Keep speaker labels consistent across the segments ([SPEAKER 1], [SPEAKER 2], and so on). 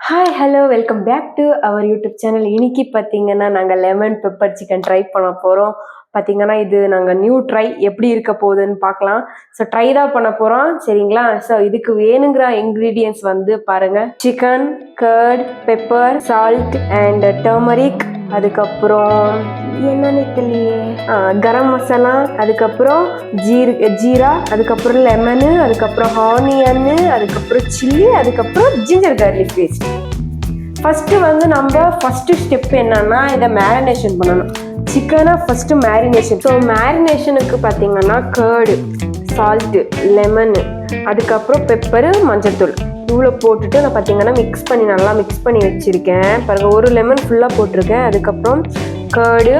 [SPEAKER 1] Hi hello welcome back to our YouTube channel. இன்னைக்கு பார்த்தீங்கன்னா நாங்கள் லெமன் பெப்பர் சிக்கன் ட்ரை பண்ண போகிறோம். பார்த்தீங்கன்னா இது நாங்கள் நியூ ட்ரை எப்படி இருக்க போகுதுன்னு பார்க்கலாம். ஸோ ட்ரை தான் பண்ண போகிறோம் சரிங்களா. ஸோ இதுக்கு வேணுங்கிற இன்க்ரீடியன்ஸ் வந்து பாருங்கள். Chicken, curd, pepper, salt and turmeric, அதுக்கப்புறம் என்னன்னு தெரியலையே, கரம் மசாலா, அதுக்கப்புறம் ஜீரா, அதுக்கப்புறம் லெமனு, அதுக்கப்புறம் ஆனியன்னு, அதுக்கப்புறம் சில்லி, அதுக்கப்புறம் ஜிஞ்சர் கார்லிக் பேஸ்ட். ஃபஸ்ட்டு வந்து நம்ம ஃபஸ்ட்டு ஸ்டெப் என்னன்னா இதை மேரினேஷன் பண்ணணும். சிக்கனை ஃபஸ்ட்டு மேரினேஷன். ஸோ மேரினேஷனுக்கு பார்த்தீங்கன்னா கர்டு, சால்ட்டு, லெமனு, அதுக்கப்புறம் பெப்பரு, மஞ்சள்தூள் இவ்வளோ போட்டுட்டு நான் பார்த்தீங்கன்னா நல்லா மிக்ஸ் பண்ணி வச்சுருக்கேன் பாருங்கள். ஒரு லெமன் ஃபுல்லாக போட்டிருக்கேன். அதுக்கப்புறம் கர்டு,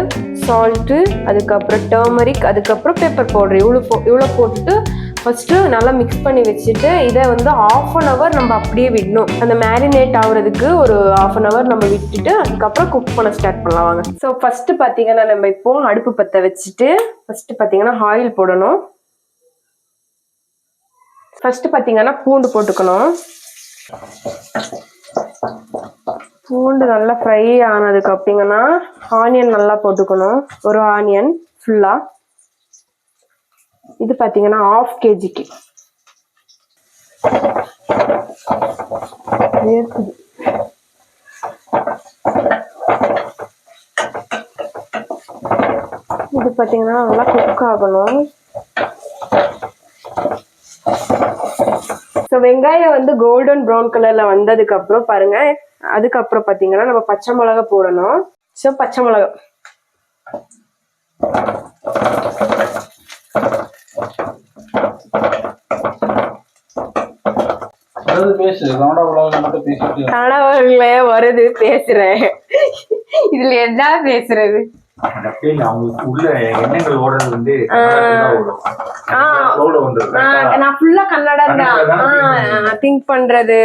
[SPEAKER 1] சால்ட்டு, அதுக்கப்புறம் டர்மரிக், அதுக்கப்புறம் பெப்பர் பவுடர் இவ்வளோ போட்டுட்டு ஃபஸ்ட்டு நல்லா மிக்ஸ் பண்ணி வச்சுட்டு இதை வந்து 1/2 hour நம்ம அப்படியே விடணும். அந்த மேரினேட் ஆகுறதுக்கு ஒரு 1/2 hour நம்ம விட்டுட்டு அதுக்கப்புறம் குக் பண்ண ஸ்டார்ட் பண்ணலாம் வாங்க. ஸோ ஃபஸ்ட்டு பார்த்தீங்கன்னா நம்ம இப்போ அடுப்பு பற்ற வச்சுட்டு ஃபஸ்ட்டு பார்த்தீங்கன்னா ஆயில் போடணும். ஃபஸ்ட்டு பார்த்தீங்கன்னா பூண்டு போட்டுக்கணும். பூண்டு நல்லா ஃப்ரை ஆனதுக்கு அப்படிங்கன்னா ஆனியன் நல்லா போட்டுக்கணும். ஒரு ஆனியன் ஃபுல்லாக. இது பார்த்தீங்கன்னா 1/2 kg. இது பார்த்தீங்கன்னா நல்லா குக் ஆகணும். ஸோ வெங்காயம் வந்து கோல்டன் ப்ரௌன் கலரில் வந்ததுக்கப்புறம் பாருங்க, அதுக்கப்புறம் பார்த்தீங்கன்னா நம்ம பச்சை மிளகா போடணும். ஸோ பச்சை மிளகா கனவுல வருது பேசுறேன். இதுல என்ன பேசுறது? நான் ஃபுல்லா கன்னடம் தான் திங்க் பண்றது,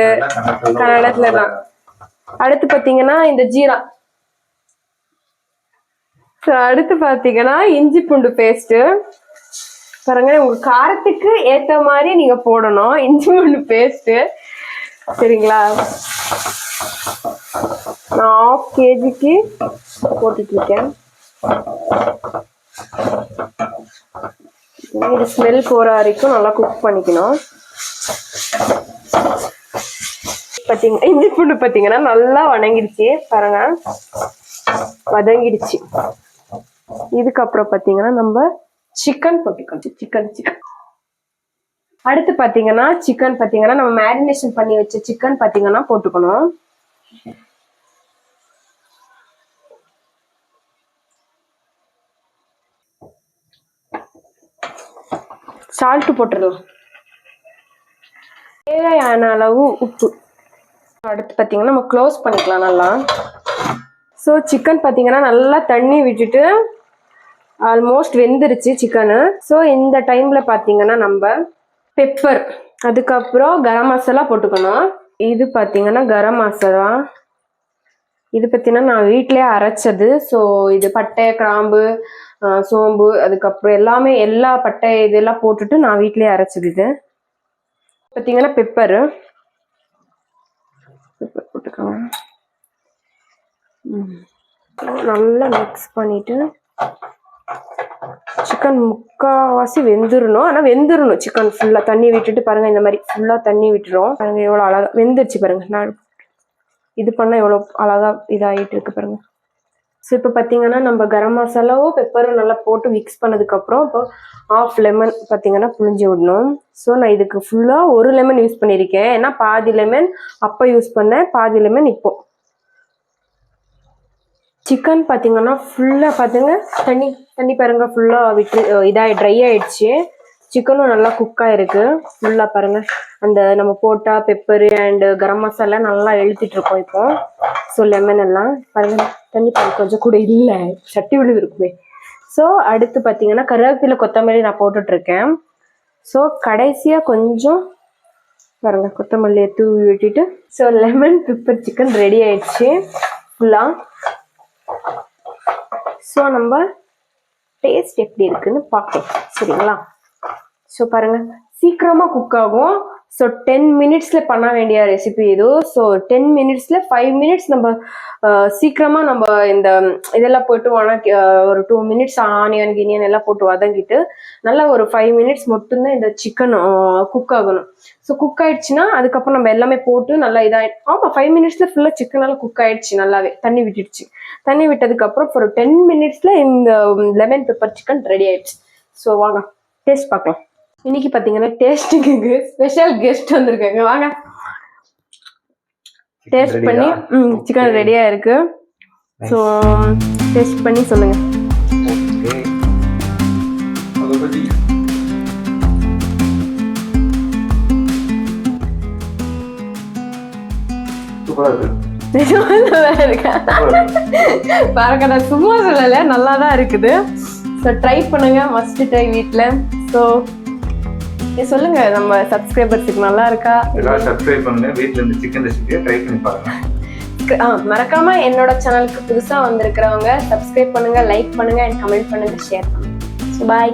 [SPEAKER 1] கன்னடத்துல தான். அடுத்து பாத்தீங்கன்னா இந்த ஜீரா. அடுத்து பாத்தீங்கன்னா இஞ்சி பூண்டு பேஸ்ட் பாருங்க. உங்க காரத்துக்கு ஏத்த மாதிரி நீங்க போடணும் இஞ்சி பூண்டு பேஸ்ட் சரிங்களா. நான் 1/2 kgக்கு போட்டுட்டு இருக்கேன். இது ஸ்மெல் போற வரைக்கும் நல்லா குக் பண்ணிக்கணும். பாத்தீங்கன்னா இஞ்சி பூண்டு பாத்தீங்கன்னா நல்லா வணங்கிடுச்சு பாருங்க, வதங்கிடுச்சு. இதுக்கப்புறம் பாத்தீங்கன்னா நம்ம சிக்கன் போட்டுக்கணும். சிக்கன் அடுத்து பாத்தீங்கன்னா சிக்கன் பாத்தீங்கன்னா நம்ம மேரினேஷன் பண்ணி வச்ச சிக்கன் பாத்தீங்கன்னா போட்டுக்கணும். சால்ட் போட்டுடலாம், தேவையான அளவு உப்பு. அடுத்து பாத்தீங்கன்னா நம்ம க்ளோஸ் பண்ணிக்கலாம் நல்லா. ஸோ சிக்கன் பாத்தீங்கன்னா நல்லா தண்ணி விட்டுட்டு ஆல்மோஸ்ட் வெந்துருச்சு சிக்கனு. ஸோ இந்த டைம்ல பாத்தீங்கன்னா நம்ம பெப்பர், அதுக்கப்புறம் கரம் மசாலா போட்டுக்கணும். இது பார்த்தீங்கன்னா கரம் மசாலா. இது பார்த்தீங்கன்னா நான் வீட்டிலே அரைச்சது. ஸோ இது பட்டை, கிராம்பு, சோம்பு, அதுக்கப்புறம் எல்லா பட்டை இதெல்லாம் போட்டுட்டு நான் வீட்டிலே அரைச்சது. இது பார்த்தீங்கன்னா பெப்பர் போட்டுக்கோங்க. நல்லா மிக்ஸ் பண்ணிட்டு சிக்கன் முக்கால்வாசி வெந்துடணும். ஆனால் வெந்துடணும் சிக்கன் ஃபுல்லாக தண்ணி விட்டுட்டு பாருங்க. இந்த மாதிரி ஃபுல்லாக தண்ணி விட்டுரும் பாருங்க. எவ்வளோ அழகா வெந்துருச்சு பாருங்க. நான் இது பண்ணால் எவ்வளோ அழகா இதாகிட்டு இருக்கு பாருங்க. ஸோ இப்போ பார்த்தீங்கன்னா நம்ம கரம் மசாலாவும் பெப்பரும் நல்லா போட்டு மிக்ஸ் பண்ணதுக்கப்புறம் இப்போ 1/2 லெமன் பார்த்தீங்கன்னா புழிஞ்சு விடணும். ஸோ நான் இதுக்கு ஃபுல்லாக 1 லெமன் யூஸ் பண்ணியிருக்கேன். ஏன்னா பாதி லெமன் அப்போ யூஸ் பண்ணேன், பாதி லெமன் இப்போ. சிக்கன் பார்த்தீங்கன்னா ஃபுல்லாக பார்த்துங்க தண்ணி பாருங்க ஃபுல்லாக விட்டு ட்ரை ஆயிடுச்சு. சிக்கனும் நல்லா குக்காக இருக்கு ஃபுல்லாக பாருங்க. அந்த நம்ம போட்டா பெப்பரு அண்டு கரம் மசாலா நல்லா இழுத்துட்டு இருக்கோம் இப்போ. ஸோ லெமன் எல்லாம் பாருங்க தண்ணி கொஞ்சம் கூட இல்லை, சட்டி விழுது இருக்குமே. ஸோ அடுத்து பார்த்தீங்கன்னா கருவேப்பிலை, கொத்தமல்லி நான் போட்டுட்ருக்கேன். ஸோ கடைசியாக கொஞ்சம் பாருங்க கொத்தமல்லியை தூவி விட்டுட்டு so lemon pepper chicken ready ஆயிடுச்சு ஃபுல்லாக. ஸோ நம்ம டேஸ்ட் எப்படி இருக்குன்னு பார்க்கலாம் சரிங்களா. ஸோ பாருங்க சீக்கிரமாக குக் ஆகும். ஸோ 10 மினிட்ஸ்ல பண்ண வேண்டிய ரெசிபி இது. ஸோ 10 மினிட்ஸ்ல 5 மினிட்ஸ் நம்ம சீக்கிரமா நம்ம இந்த இதெல்லாம் போட்டு ஒரு 2 மினிட்ஸ் ஆனியன் கினியன் எல்லாம் போட்டு வதங்கிட்டு நல்லா ஒரு 5 மினிட்ஸ் மட்டும்தான் இந்த சிக்கன் குக் ஆகணும். ஸோ குக் ஆயிடுச்சுன்னா அதுக்கப்புறம் நம்ம எல்லாமே போட்டு நல்லா ஆமா 5 மினிட்ஸ்ல ஃபுல்லா சிக்கன் எல்லாம் குக் ஆயிடுச்சு, நல்லாவே தண்ணி விட்டுடுச்சு. தண்ணி விட்டதுக்கு அப்புறம் ஒரு 10 மினிட்ஸ்ல இந்த லெமன் பெப்பர் சிக்கன் ரெடி ஆயிடுச்சு. ஸோ வாங்க டேஸ்ட் பார்க்கலாம். இன்னைக்கு பாத்தீங்கன்னா டேஸ்ட்டுக்கு ஸ்பெஷல் கெஸ்ட் வந்திருக்காங்க. வாங்க டேஸ்ட் பண்ணி. சிக்கன் ரெடியா இருக்கு. ஸோ டேஸ்ட் பண்ணி சொல்லுங்க. பாருங்க, நான் சும்மா சொல்லல, நல்லாதான் இருக்குது. ஸோ ட்ரை பண்ணுங்க, மஸ்ட் ட்ரை வீட்டில். ஸோ சொல்லுங்க, நம்ம சப்ஸ்கிரைபர்ஸுக்கு நல்லா இருக்கா?
[SPEAKER 2] எல்லாரும் சப்ஸ்கிரைப் பண்ணுங்க, வீட்ல இந்த சிக்கன் ரெசிபியை ட்ரை பண்ணி பாருங்க.
[SPEAKER 1] மறக்காம என்னோட சேனலுக்கு புதுசா வந்திருக்கிறவங்க சப்ஸ்கிரைப் பண்ணுங்க, லைக் பண்ணுங்க, அண்ட் கமெண்ட் பண்ணுங்க, ஷேர் பண்ணுங்க. So bye.